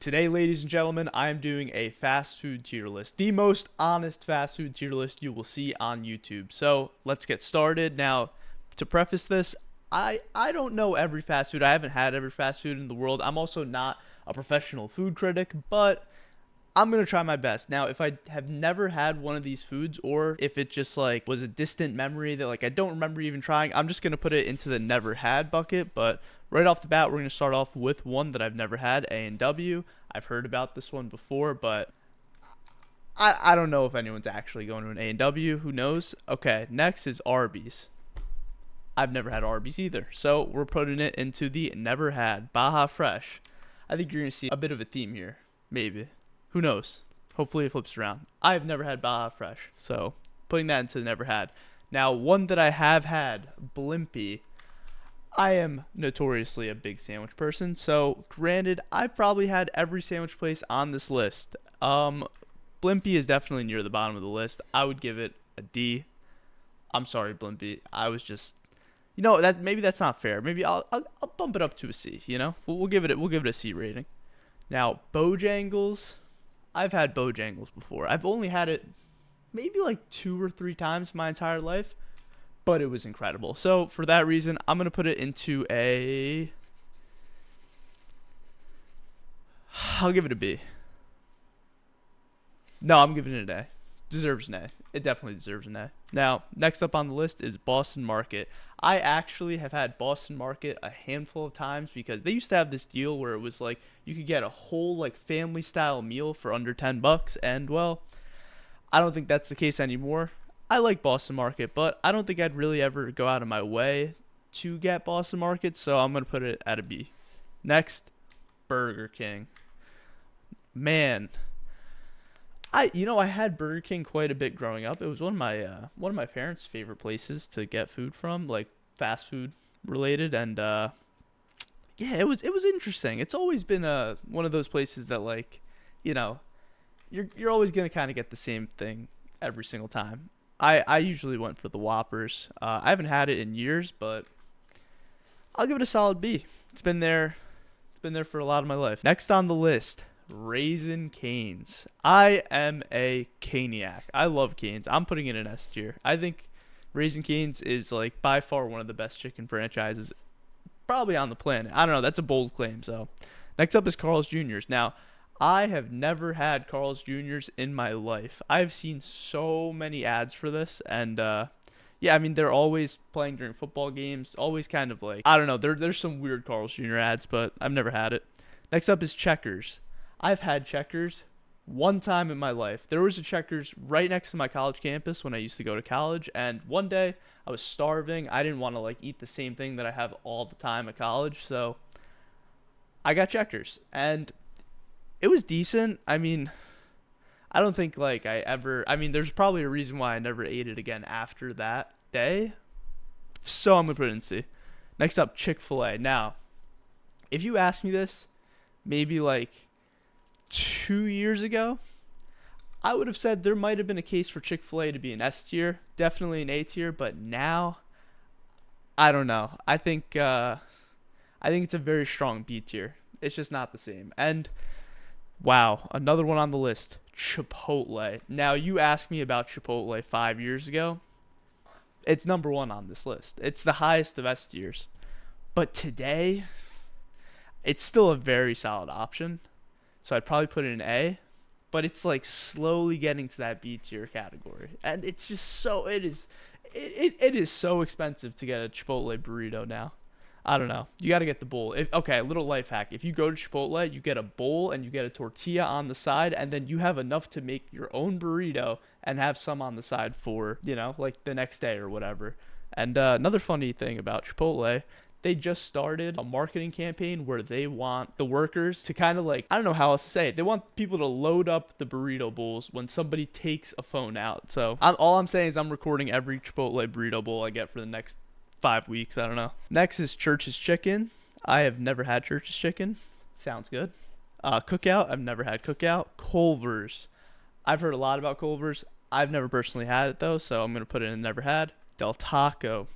Today, ladies and gentlemen, I am doing a fast food tier list, the most honest fast food tier list you will see on YouTube. So let's get started. Now, to preface this, I don't know every fast food. I haven't had every fast food in the world. I'm also not a professional food critic, but I'm gonna try my best. Now, if I have never had one of these foods, or if it just like was a distant memory that like I don't remember even trying, I'm just gonna put it into the never had bucket. But right off the bat, we're gonna start off with one that I've never had, A&W. I've heard about this one before, but I don't know if anyone's actually going to an A&W. Who knows? Okay, next is Arby's. I've never had Arby's either, so we're putting it into the never had. Baja Fresh. I think you're gonna see a bit of a theme here, maybe. Who knows? Hopefully it flips around. I've never had Baja Fresh, so putting that into never had. Now, one that I have had, Blimpie. I am notoriously a big sandwich person, so granted, I've probably had every sandwich place on this list. Blimpie is definitely near the bottom of the list. I would give it a D. I'm sorry, Blimpie. I was just, that maybe that's not fair. Maybe I'll bump it up to a C. We'll give it a C rating. Now, Bojangles. I've had Bojangles before. I've only had it maybe like 2 or 3 times my entire life, but it was incredible. So for that reason, I'm going to put it into I'll give it a B. No, I'm giving it an A. Deserves an A. It definitely deserves an A. Now, next up on the list is Boston Market. I actually have had Boston Market a handful of times because they used to have this deal where it was like you could get a whole like family style meal for under $10, and well, I don't think that's the case anymore. I like Boston Market, but I don't think I'd really ever go out of my way to get Boston Market, so I'm going to put it at a B. Next, Burger King. Man, I had Burger King quite a bit growing up. It was one of my parents' favorite places to get food from, like fast food related, and yeah, it was interesting. It's always been one of those places that like, you know, you're always gonna kind of get the same thing every single time. I usually went for the Whoppers. I haven't had it in years, but I'll give it a solid B. It's been there. It's been there for a lot of my life. Next on the list, Raisin Canes. I am a caniac. I love Canes. I'm putting it in S tier. I think Raisin Canes is like by far one of the best chicken franchises probably on the planet. I don't know. That's a bold claim. So next up is Carl's Jr.'s. Now, I have never had Carl's Jr.'s in my life. I've seen so many ads for this, and yeah, I mean they're always playing during football games. Always kind of like, I don't know. There's some weird Carl's Jr. ads, but I've never had it. Next up is Checkers. I've had Checkers one time in my life. There was a Checkers right next to my college campus when I used to go to college, and one day I was starving. I didn't want to like eat the same thing that I have all the time at college, so I got Checkers, and it was decent. I mean, I don't think like I mean, there's probably a reason why I never ate it again after that day. So I'm gonna put it in C. Next up, Chick-fil-A. Now, if you asked me this, maybe like 2 years ago, I would have said there might have been a case for Chick-fil-A to be an S tier, definitely an A tier, but now I don't know. I think it's a very strong B tier. It's just not the same. And wow, another one on the list, Chipotle. Now, you asked me about Chipotle 5 years ago. It's number one on this list. It's the highest of S tiers. But today, it's still a very solid option. So I'd probably put it in A. But it's like slowly getting to that B tier category. And it's just so, it is so expensive to get a Chipotle burrito now. I don't know. You got to get the bowl. Okay, a little life hack. If you go to Chipotle, you get a bowl and you get a tortilla on the side, and then you have enough to make your own burrito and have some on the side for, like the next day or whatever. And another funny thing about Chipotle, they just started a marketing campaign where they want the workers to kind of like, I don't know how else to say it. They want people to load up the burrito bowls when somebody takes a phone out. So all I'm saying is I'm recording every Chipotle burrito bowl I get for the next 5 weeks. I don't know. Next is Church's Chicken. I have never had Church's Chicken. Sounds good. Cookout. I've never had Cookout. Culver's. I've heard a lot about Culver's. I've never personally had it though, so I'm gonna put it in never had. Del Taco.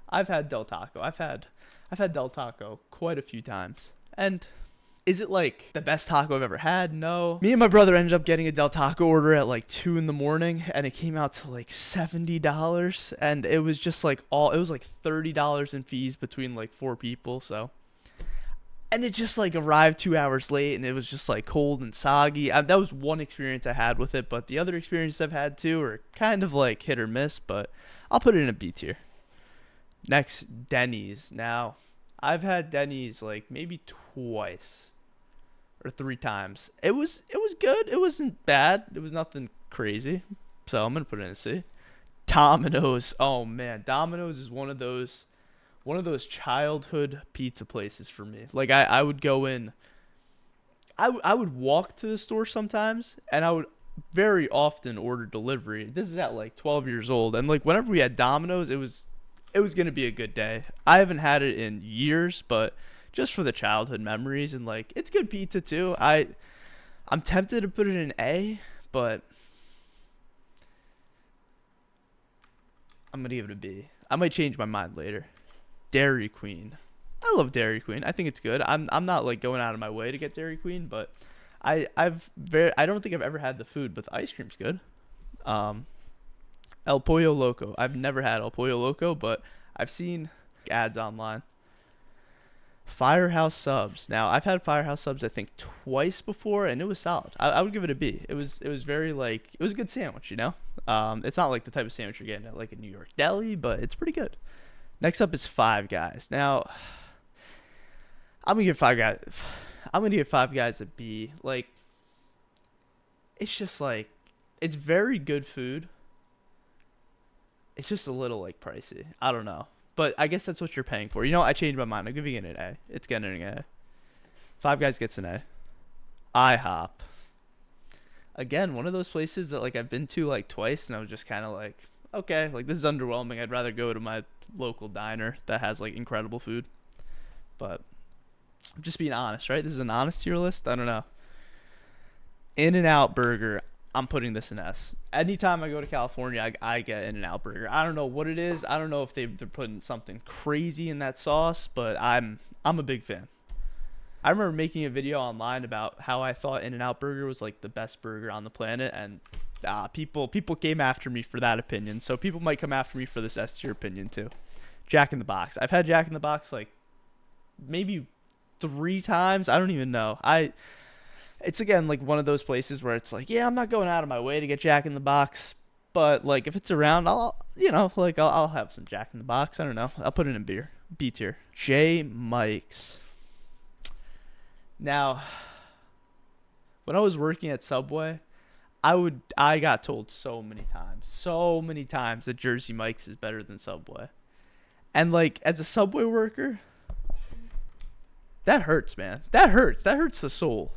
I've had Del Taco. I've had Del Taco quite a few times, and Is it like the best taco I've ever had? No. Me and my brother ended up getting a Del Taco order at like 2 in the morning, and it came out to like $70. And it was just like it was like $30 in fees between like four people. So, and it just like arrived 2 hours late, and it was just like cold and soggy. That was one experience I had with it, but the other experiences I've had too are kind of like hit or miss, but I'll put it in a B tier. Next, Denny's. Now, I've had Denny's like maybe twice or three times. It was good. It wasn't bad. It was nothing crazy. So I'm gonna put it in a C. Domino's. Oh man, Domino's is one of those childhood pizza places for me. Like I would go in. I would walk to the store sometimes, and I would very often order delivery. This is at like 12 years old, and like whenever we had Domino's, it was gonna be a good day. I haven't had it in years, but just for the childhood memories, and like it's good pizza too. I'm tempted to put it in A, but I'm gonna give it a B. I might change my mind later. Dairy Queen. I love Dairy Queen. I think it's good. I'm not like going out of my way to get Dairy Queen, but I don't think I've ever had the food, but the ice cream's good. Um, El Pollo Loco. I've never had El Pollo Loco, but I've seen ads online. Firehouse Subs. Now I've had Firehouse Subs I think twice before, and it was solid. I would give it a B. It was very like it was a good sandwich, you know. It's not like the type of sandwich you're getting at like a New York deli, but it's pretty good. Next up is Five Guys. Now I'm gonna give Five Guys. I'm gonna give Five Guys a B. Like it's just like it's very good food. It's just a little like pricey. I don't know. But I guess that's what you're paying for. You know, I changed my mind. I'm giving it an A. It's getting an A. Five Guys gets an A. IHOP. Again, one of those places that like I've been to like twice, and I was just kind of like, okay, like this is underwhelming. I'd rather go to my local diner that has like incredible food. But I'm just being honest, right? This is an honest tier list. I don't know. In-N-Out Burger. I'm putting this in S. Anytime I go to California, I get In-N-Out Burger. I don't know what it is. I don't know if they're putting something crazy in that sauce, but I'm a big fan. I remember making a video online about how I thought In-N-Out Burger was like the best burger on the planet, and people came after me for that opinion. So people might come after me for this S tier opinion too. Jack in the Box. I've had Jack in the Box like maybe 3 times. I don't even know. It's again like one of those places where it's like, yeah, I'm not going out of my way to get Jack in the Box, but like if it's around, I'll have some Jack in the Box. I don't know. I'll put it in B tier. J Mike's. Now, when I was working at Subway, I got told so many times that Jersey Mike's is better than Subway. And like as a Subway worker, that hurts, man. That hurts. That hurts the soul.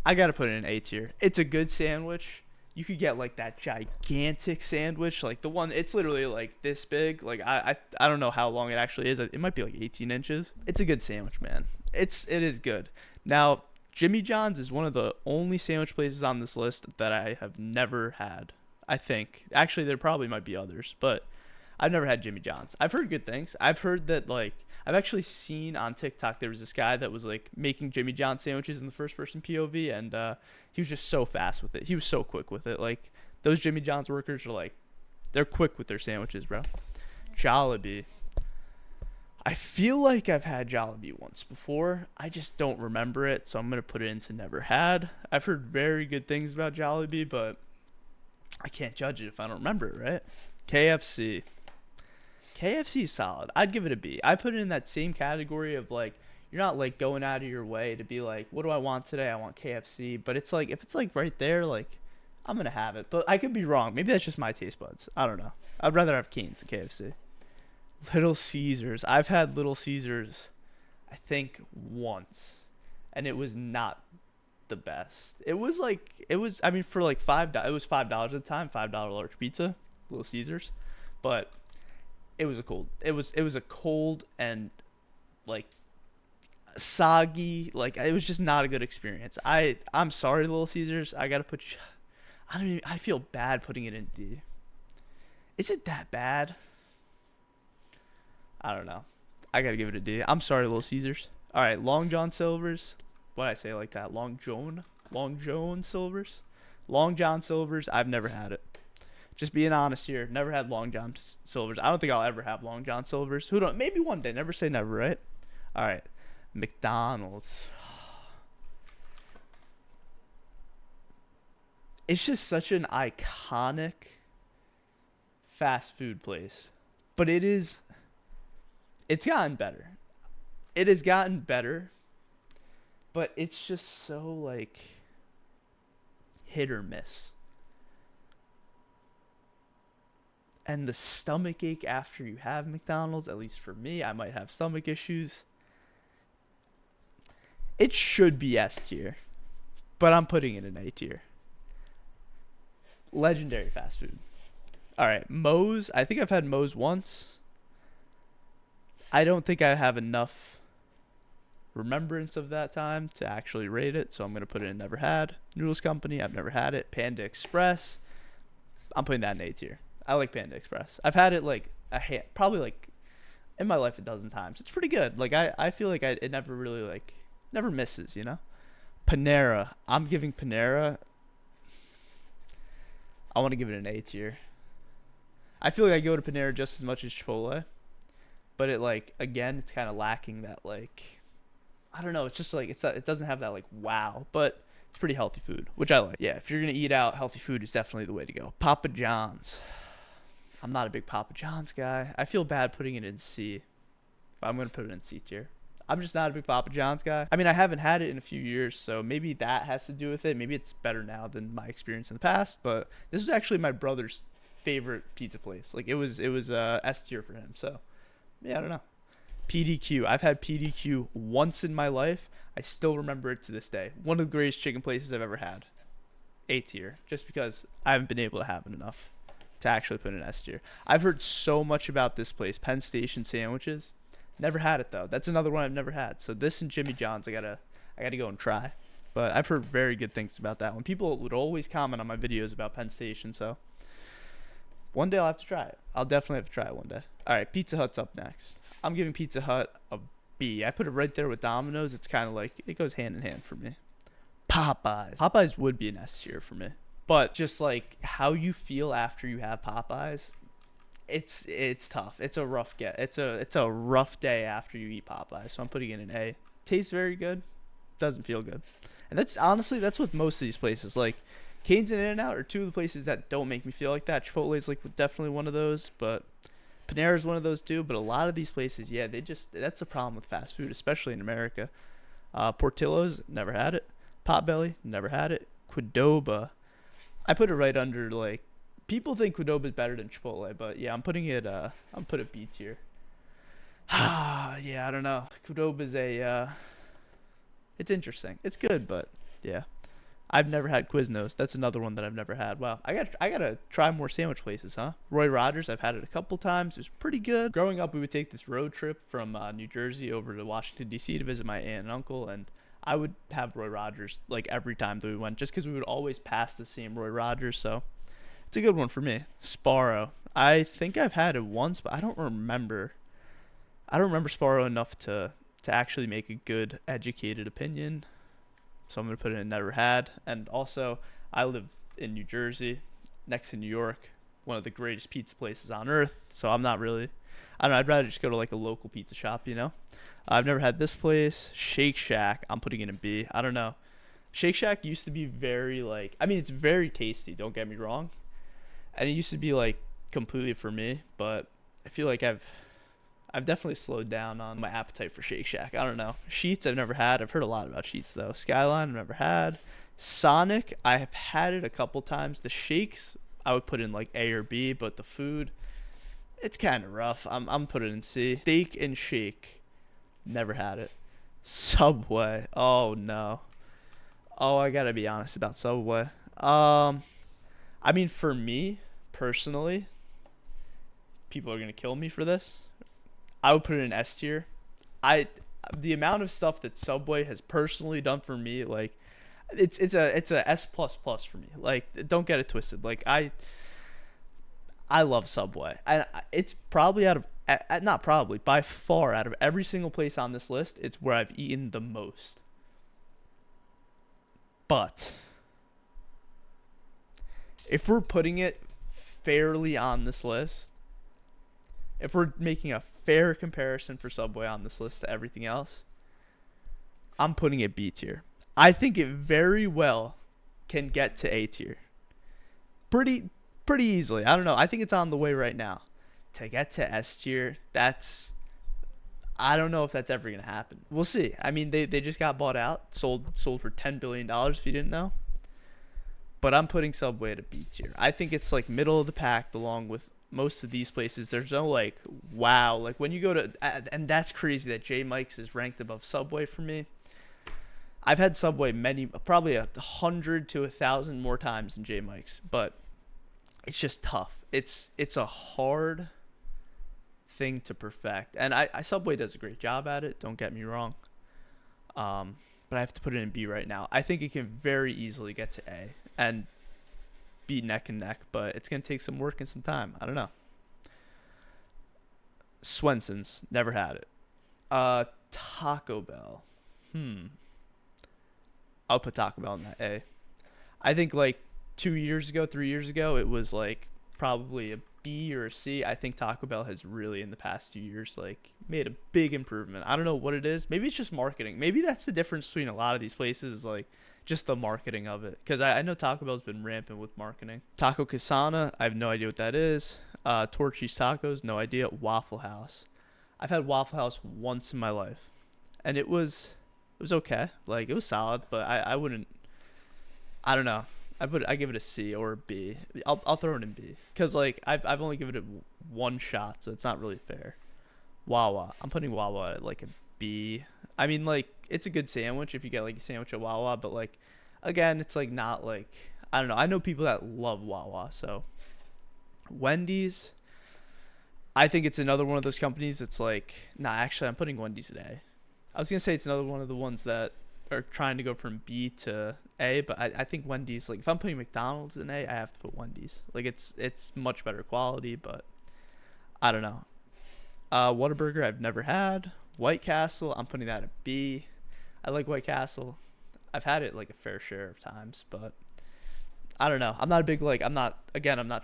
I gotta put it in A tier. It's a good sandwich. You could get like that gigantic sandwich, like the one. It's literally like this big. Like I don't know how long it actually is. It might be like 18 inches. It's a good sandwich, man. It is good. Now Jimmy John's is one of the only sandwich places on this list that I have never had. I think actually there probably might be others, but I've never had Jimmy John's. I've heard good things. I've heard that like I've actually seen on TikTok there was this guy that was like making Jimmy John sandwiches in the first person POV, and he was just so fast with it. He was so quick with it. Like those Jimmy John's workers are like, they're quick with their sandwiches, bro. Jollibee. I feel like I've had Jollibee once before. I just don't remember it, so I'm gonna put it into never had. I've heard very good things about Jollibee, but I can't judge it if I don't remember it, right? KFC. KFC is solid. I'd give it a B. I put it in that same category of like you're not like going out of your way to be like, what do I want today? I want KFC. But it's like if it's like right there, like I'm gonna have it. But I could be wrong. Maybe that's just my taste buds. I don't know. I'd rather have Cane's than KFC. Little Caesars. I've had Little Caesars, I think once, and it was not the best. It was like I mean for like $5. It was $5 at the time. $5 large pizza, Little Caesars, but it was a cold and like soggy, like it was just not a good experience. I'm sorry, Little Caesars. I feel bad putting it in D. Is it that bad? I don't know. I gotta give it a D. I'm sorry, Little Caesars. All right, Long John Silver's. What I say it like that? Long John Silver's, Long John Silver's. I've never had it. Just being honest here, never had Long John Silver's. I don't think I'll ever have Long John Silver's. Who don't? Maybe one day. Never say never, right? All right, McDonald's. It's just such an iconic fast food place, but it's gotten better. It has gotten better, but it's just so like hit or miss. And the stomach ache after you have McDonald's, at least for me, I might have stomach issues. It should be S tier, but I'm putting it in A tier. Legendary fast food. All right, Moe's. I think I've had Moe's once. I don't think I have enough remembrance of that time to actually rate it, so I'm gonna put it in never had. Noodles Company, I've never had it. Panda Express, I'm putting that in A tier. I like Panda Express. I've had it like probably like in my life a dozen times. It's pretty good. Like I feel like it never really like never misses, you know. Panera, I'm giving Panera. I want to give it an A tier. I feel like I go to Panera just as much as Chipotle, but it like again, it's kind of lacking that like I don't know. It's just like it doesn't have that like wow, but it's pretty healthy food, which I like. Yeah, if you're gonna eat out, healthy food is definitely the way to go. Papa John's. I'm not a big Papa John's guy. I feel bad putting it in C, but I'm gonna put it in C tier. I'm just not a big Papa John's guy. I mean, I haven't had it in a few years, so maybe that has to do with it. Maybe it's better now than my experience in the past. But this was actually my brother's favorite pizza place. Like it was S tier for him. So yeah, I don't know. PDQ. I've had PDQ once in my life. I still remember it to this day. One of the greatest chicken places I've ever had. A tier, just because I haven't been able to have it enough to actually put in S tier. I've heard so much about this place, Penn Station sandwiches. Never had it though. That's another one I've never had. So this and Jimmy John's, I gotta go and try. But I've heard very good things about that one. People would always comment on my videos about Penn Station, so one day I'll have to try it. I'll definitely have to try it one day. All right, Pizza Hut's up next. I'm giving Pizza Hut a B. I put it right there with Domino's. It's kind of like it goes hand in hand for me. Popeyes would be an S tier for me, but just like how you feel after you have Popeyes, it's tough. It's a rough get. It's a rough day after you eat Popeyes. So I'm putting it in A. Tastes very good, doesn't feel good, and that's honestly with most of these places. Like Cane's and In-N-Out are two of the places that don't make me feel like that. Chipotle's like definitely one of those, but Panera's one of those too. But a lot of these places, yeah, that's a problem with fast food, especially in America. Portillo's, never had it. Potbelly, never had it. Qdoba, I put it right under like people think Qdoba is better than Chipotle, but yeah, I'm putting it B tier. Yeah, I don't know. Qdoba's it's interesting. It's good, but yeah. I've never had Quiznos. That's another one that I've never had. Wow, I gotta try more sandwich places, huh? Roy Rogers, I've had it a couple times. It was pretty good. Growing up, we would take this road trip from New Jersey over to Washington D.C. to visit my aunt and uncle, and I would have Roy Rogers like every time that we went, just because we would always pass the same Roy Rogers. So it's a good one for me. Sparrow. I think I've had it once, but I don't remember. I don't remember Sparrow enough to actually make a good, educated opinion. So I'm going to put it in never had. And also, I live in New Jersey, next to New York, one of the greatest pizza places on earth. So I'm not really, I don't know, I'd rather just go to like a local pizza shop, you know? I've never had this place. Shake Shack, I'm putting it in B. I don't know. Shake Shack used to be very like, I mean, it's very tasty, don't get me wrong. And it used to be like completely for me, but I feel like I've definitely slowed down on my appetite for Shake Shack. I don't know. Sheets, I've never had. I've heard a lot about Sheets, though. Skyline, I've never had. Sonic, I have had it a couple times. The shakes, I would put in like A or B, but the food, it's kind of rough. I'm putting it in C. Steak and Shake, never had it. Subway, oh no. Oh, I gotta be honest about Subway. I mean, for me, personally, people are gonna kill me for this. I would put it in S tier. The amount of stuff that Subway has personally done for me, like it's a S plus plus for me. Like don't get it twisted. Like I love Subway. It's probably out of Not probably, by far, out of every single place on this list, it's where I've eaten the most. But if we're putting it fairly on this list, if we're making a fair comparison for Subway on this list to everything else, I'm putting it B tier. I think it very well can get to A tier. Pretty pretty easily. I don't know. I think it's on the way right now. To get to S tier, I don't know if that's ever gonna happen. We'll see. I mean, they just got bought out, sold for $10 billion. If you didn't know, but I'm putting Subway at B tier. I think it's like middle of the pack along with most of these places. There's no like wow, like when you go to, and that's crazy that J Mike's is ranked above Subway for me. I've had Subway probably 100 to 1,000 more times than J Mike's, but it's just tough. It's a hard thing to perfect, and I Subway does a great job at it. Don't get me wrong. But I have to put it in B right now. I think it can very easily get to A and be neck and neck, but it's gonna take some work and some time. I don't know. Swenson's, never had it. Taco Bell. I'll put Taco Bell in that A. I think like 2 years ago, 3 years ago, it was like probably a B or a C. I think Taco Bell has really in the past 2 years like made a big improvement. I don't know what it is. Maybe it's just marketing. Maybe that's the difference between a lot of these places, is like just the marketing of it. Because I know Taco Bell's been rampant with marketing. Taco Casana, I have no idea what that is. Torchy's Tacos, no idea. Waffle House. I've had Waffle House once in my life, and it was okay. Like it was solid, but I wouldn't. I don't know. I give it a C or a B. I'll throw it in B because like I've only given it one shot, so it's not really fair. Wawa. I'm putting Wawa at like a B. I mean, like it's a good sandwich if you get like a sandwich at Wawa, but like again, it's like not like, I don't know. I know people that love Wawa, so Wendy's. I think it's another one of those companies that's like, nah, actually I'm putting Wendy's at A. I was gonna say it's another one of the ones that are trying to go from B to A, but I think Wendy's, like if I'm putting McDonald's in A, I have to put Wendy's. Like it's much better quality, but I don't know. Whataburger I've never had. White Castle, I'm putting that at B. I like White Castle. I've had it like a fair share of times, but I don't know. I'm not a big like. I'm not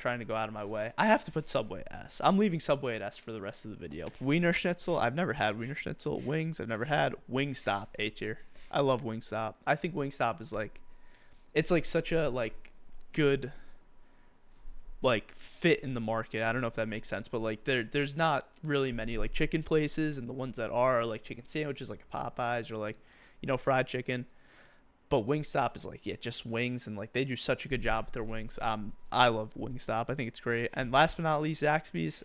trying to go out of my way. I have to put Subway at S. I'm leaving Subway at S for the rest of the video. Wiener Schnitzel, I've never had Wiener Schnitzel. Wings, I've never had. Wingstop, A tier. I love Wingstop. I think Wingstop is like, it's like such a like good like fit in the market. I don't know if that makes sense, but like there's not really many like chicken places, and the ones that are like chicken sandwiches like Popeyes or like, fried chicken. But Wingstop is like, yeah, just wings, and like they do such a good job with their wings. I love Wingstop. I think it's great. And last but not least, Zaxby's.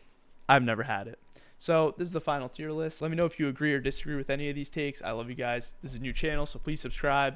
I've never had it. So this is the final tier list. Let me know if you agree or disagree with any of these takes. I love you guys. This is a new channel, so please subscribe.